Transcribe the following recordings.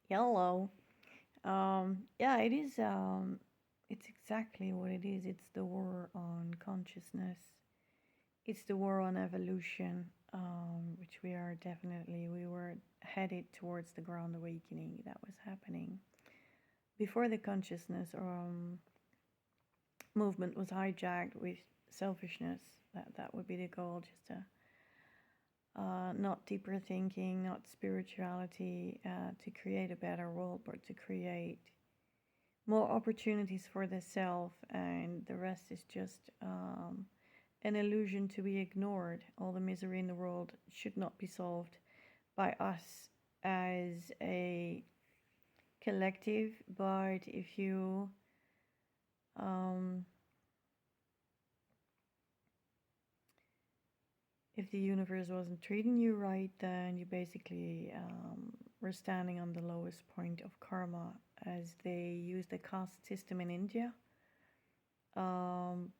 Hello. Yeah, it is. It's exactly what it is. It's the war on consciousness. It's the war on evolution, which we were headed towards the ground awakening that was happening before the consciousness movement was hijacked with selfishness. That would be the goal, just not deeper thinking, not spirituality, to create a better world, but to create more opportunities for the self, and the rest is just an illusion to be ignored. All the misery in the world should not be solved by us as a collective, but um, if the universe wasn't treating you right, then you basically were standing on the lowest point of karma, as they use the caste system in India. Um,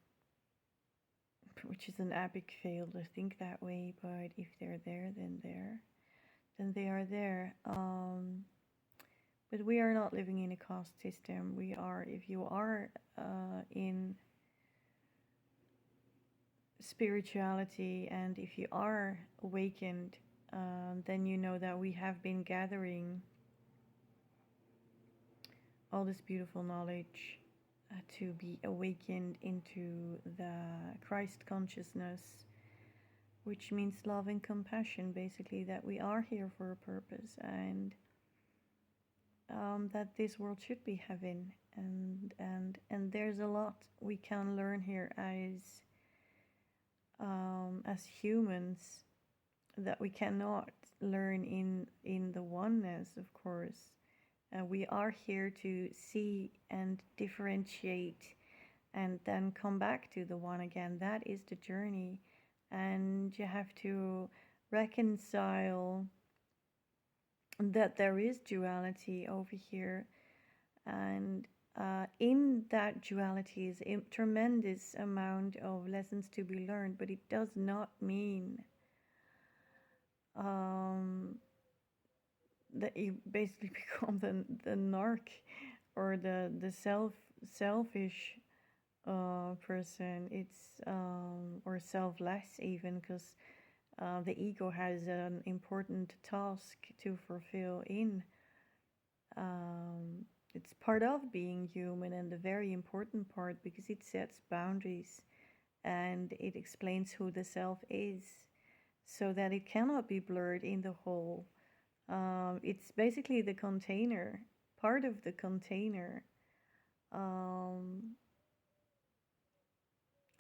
which is an epic fail to think that way, but if they're there, then they are there. But we are not living in a caste system. We are, if you are in spirituality and if you are awakened, then you know that we have been gathering all this beautiful knowledge to be awakened into the Christ consciousness, which means love and compassion, basically, that we are here for a purpose, and that this world should be heaven, and there's a lot we can learn here as humans that we cannot learn in the oneness, of course. We are here to see and differentiate and then come back to the one again. That is the journey, and you have to reconcile that there is duality over here, and in that duality is a tremendous amount of lessons to be learned, but it does not mean um, that you basically become the narc or the selfish person. It's or selfless even, because the ego has an important task to fulfill in. Um, it's part of being human, and a very important part, because it sets boundaries and it explains who the self is so that it cannot be blurred in the whole. It's basically the container, part of the container um,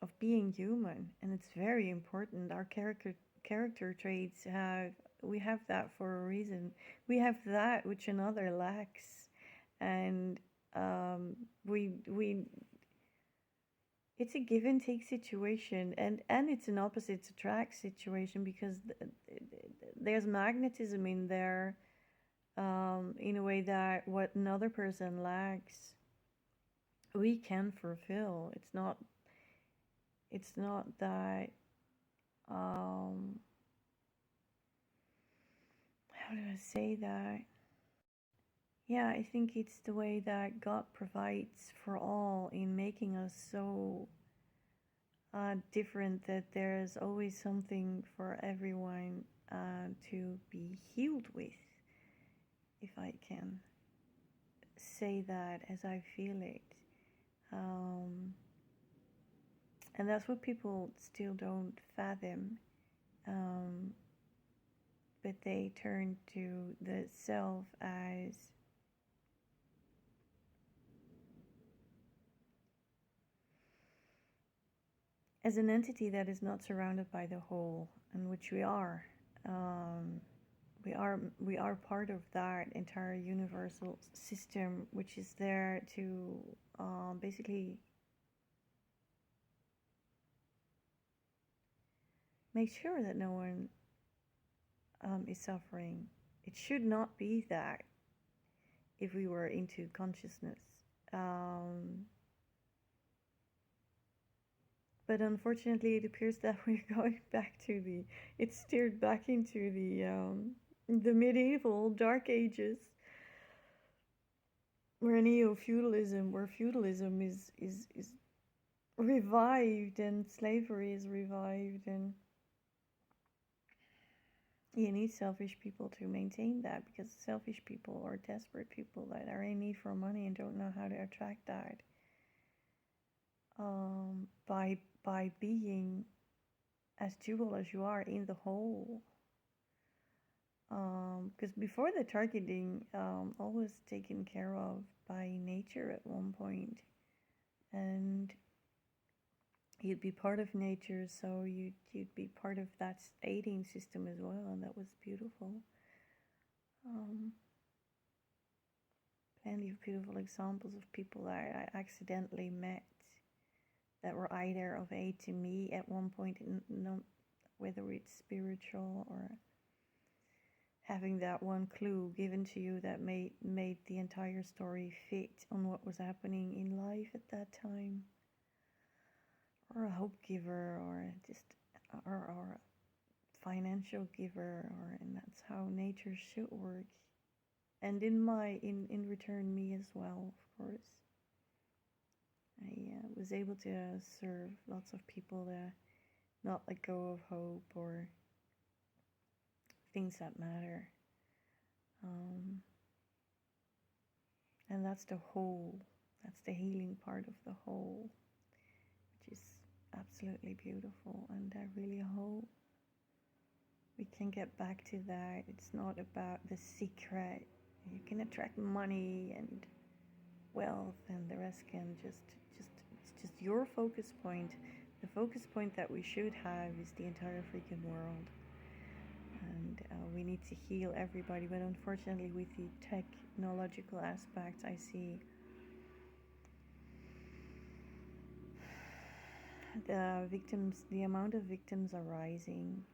of being human, and it's very important. Our character traits have, we have that for a reason. We have that which another lacks, and we it's a give and take situation, and it's an opposites attract situation, because there's magnetism in there, in a way that what another person lacks we can fulfill. It's not that how do I say that? Yeah, I think it's the way that God provides for all in making us so different, that there's always something for everyone to be healed with, if I can say that as I feel it. Um, and that's what people still don't fathom. Um, but they turn to the self as an entity that is not surrounded by the whole, and which we are. Um, we are part of that entire universal system, which is there to basically make sure that no one is suffering. It should not be that if we were into consciousness. Um, but unfortunately, it appears that we're going back to it's steered back into the medieval dark ages. where neo-feudalism, where feudalism is revived and slavery is revived, and you need selfish people to maintain that, because selfish people or desperate people that are in need for money and don't know how to attract that, by being as dual as you are in the whole. Because before the targeting, all was taken care of by nature at one point, and you'd be part of nature, so you'd be part of that aiding system as well, and that was beautiful. Um, Plenty of beautiful examples of people that I accidentally met that were either of aid to me at one point, whether it's spiritual or having that one clue given to you that made the entire story fit on what was happening in life at that time, or a hope giver, or just or a financial giver, or and that's how nature should work. And in return, me as well, of course. I was able to serve lots of people that not let go of hope or things that matter. And that's the whole, that's the healing part of the whole, which is absolutely beautiful. And I really hope we can get back to that. It's not about the secret. You can attract money and wealth, and the rest can it's just your focus point. The focus point that we should have is the entire freaking world. And we need to heal everybody, but unfortunately with the technological aspects, I see the amount of victims are rising,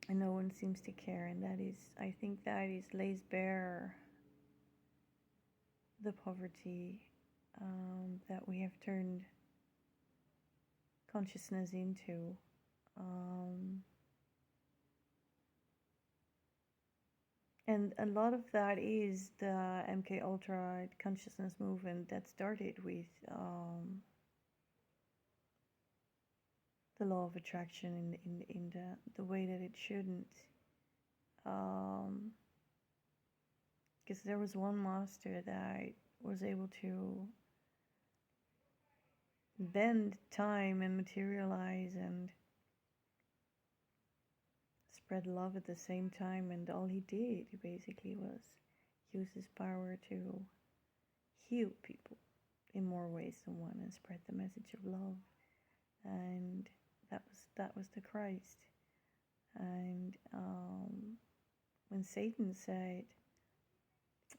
and no one seems to care. And that is, I think that is lays bare the poverty that we have turned consciousness into. And a lot of that is the MK Ultra consciousness movement that started with the law of attraction in the way that it shouldn't. Because there was one master that was able to bend time and materialize and spread love at the same time, and all he did basically was use his power to heal people in more ways than one and spread the message of love. And that was the Christ. And when Satan said,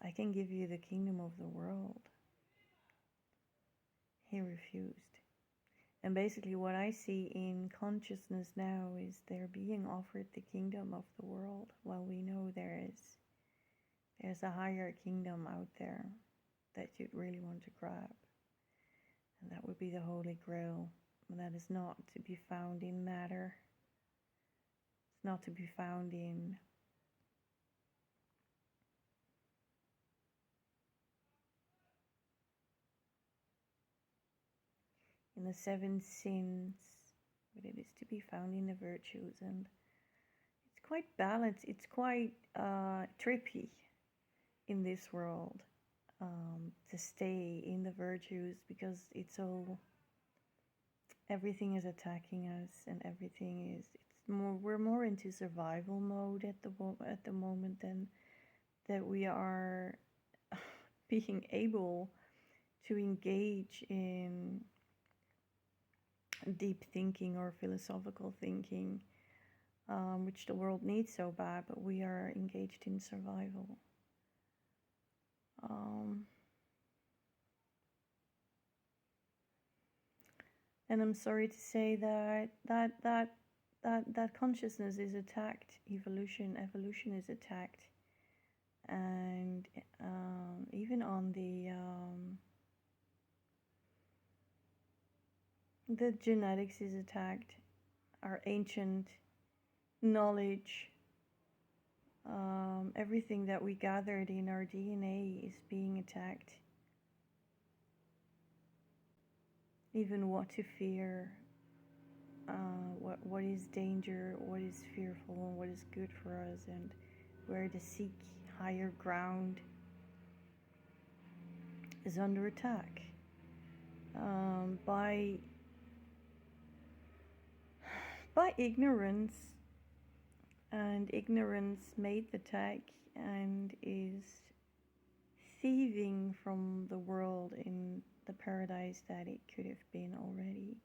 I can give you the kingdom of the world, he refused. And basically what I see in consciousness now is they're being offered the kingdom of the world, while we know there's a higher kingdom out there that you'd really want to grab. And that would be the Holy Grail. And that is not to be found in matter. It's not to be found in the seven sins, but it is to be found in the virtues. And it's quite balanced. It's quite trippy in this world to stay in the virtues, because it's all, everything is attacking us, and everything is, it's more, we're more into survival mode at the moment than that we are being able to engage in deep thinking or philosophical thinking, which the world needs so bad, but we are engaged in survival. And I'm sorry to say that consciousness is attacked. Evolution is attacked, and even on the genetics is attacked. Our ancient knowledge Everything that we gathered in our DNA is being attacked. Even what to fear, what is danger, what is fearful, and what is good for us, and where to seek higher ground is under attack by ignorance, and ignorance made the attack and is thieving from the world in the paradise that it could have been already.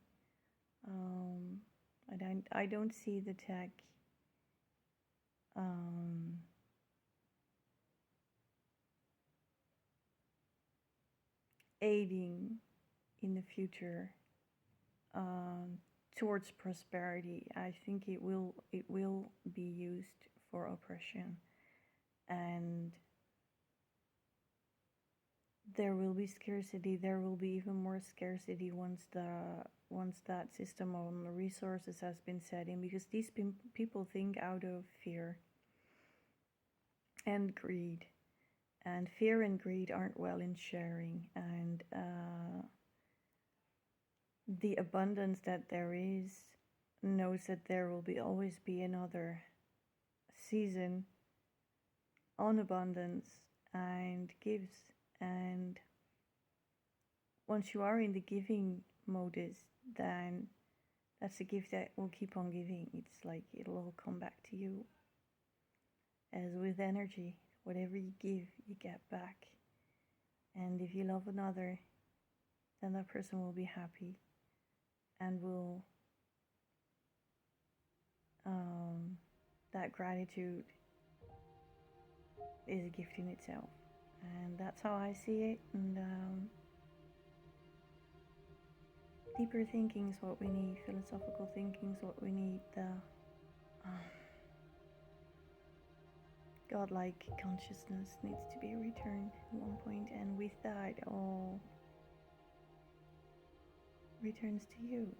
I don't see the tech aiding in the future towards prosperity. I think it will be used for oppression, and there will be scarcity. There will be even more scarcity once that system of resources has been set in, because these people think out of fear and greed, and fear and greed aren't well in sharing, and the abundance that there is knows that there will always be another season on abundance and gives. And once you are in the giving modus, then that's a gift that will keep on giving. It's like it'll all come back to you. As with energy, whatever you give, you get back. And if you love another, then that person will be happy and will, that gratitude is a gift in itself. And that's how I see it. And deeper thinking is what we need. Philosophical thinking is what we need. The godlike consciousness needs to be returned at one point, and with that, all returns to you.